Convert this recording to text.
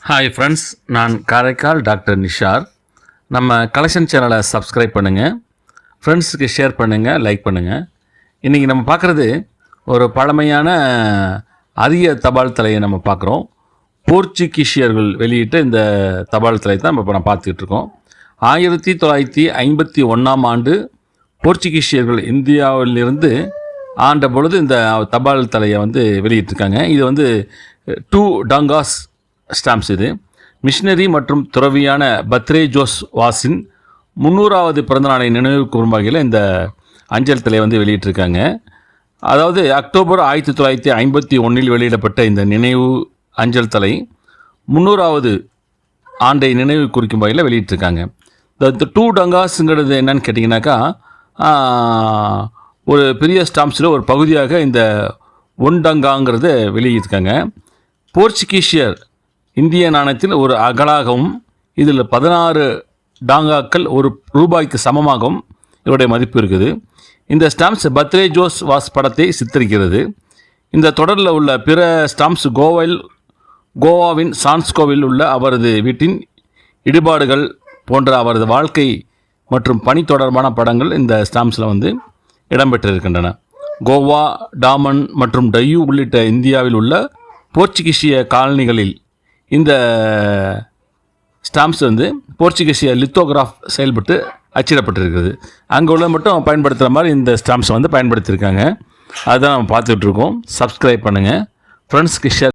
Hi friends, நான் Karaikal doctor Nishar. நம்ம collection சேனலை சப்ஸ்கிரைப் பண்ணுங்கள், ஃப்ரெண்ட்ஸுக்கு ஷேர் பண்ணுங்கள், லைக் பண்ணுங்கள். இன்றைக்கி நம்ம பார்க்குறது ஒரு பழமையான அரிய தபால் தலையை நம்ம பார்க்குறோம். போர்ச்சுகீசியர்கள் வெளியிட்ட இந்த தபால் தலை தான் இப்போ நம்ம பார்த்துக்கிட்டு இருக்கோம். 1951ஆம் ஆண்டு போர்ச்சுகீசியர்கள் இந்தியாவிலிருந்து ஆண்ட பொழுது இந்த தபால் தலையை வெளியிட்டிருக்காங்க. இது 2 டாங்காஸ் ஸ்டாம்ப்ஸ். இது மிஷினரி மற்றும் துறவியான பத்ரே ஜோஸ் வாஸின் 300வது பிறந்தநாளை நினைவு கூறும் வகையில் இந்த அஞ்சல் தலை வெளியிட்டிருக்காங்க. அதாவது அக்டோபர் 1951 வெளியிடப்பட்ட இந்த நினைவு அஞ்சல் தலை 300வது ஆண்டை நினைவு குறிக்கும் வகையில் வெளியிட்டிருக்காங்க. இந்த 2 டங்காஸுங்கிறது என்னன்னு கேட்டிங்கனாக்கா, ஒரு பெரிய ஸ்டாம்ப்ஸில் ஒரு பகுதியாக இந்த 1 டங்காங்கிறத வெளியிட்டிருக்காங்க. போர்ச்சுகீசியர் இந்திய நாணயத்தில் ஒரு அகலாகவும் இதில் 16 டாங்காக்கள் ₹1 சமமாகவும் இதோடைய மதிப்பு இருக்குது. இந்த ஸ்டாம்ப்ஸ் பத்ரே ஜோஸ் வாஸ் படத்தை சித்தரிக்கிறது. இந்த தொடரில் உள்ள பிற ஸ்டாம்ப்ஸ் கோவாவின் சான்ஸ்கோவில் உள்ள அவரது வீட்டின் இடிபாடுகள் போன்ற அவரது வாழ்க்கை மற்றும் பணி தொடர்பான படங்கள் இந்த ஸ்டாம்ப்ஸில் இடம்பெற்றிருக்கின்றன. கோவா, டாமன் மற்றும் டையூ உள்ளிட்ட இந்தியாவில் உள்ள போர்ச்சுகீசிய காலனிகளில் இந்த ஸ்டாம்ப்ஸ் போர்ச்சுகீசிய லித்தோகிராஃப் செயல்பட்டு அச்சிடப்பட்டிருக்கிறது. அங்கே உள்ள மட்டும் பயன்படுத்துகிற மாதிரி இந்த ஸ்டாம்ப்ஸ் பயன்படுத்தியிருக்காங்க. அதுதான் நம்ம பார்த்துட்ருக்கோம். சப்ஸ்கிரைப் பண்ணுங்கள், ஃப்ரெண்ட்ஸ்க்கு ஷேர்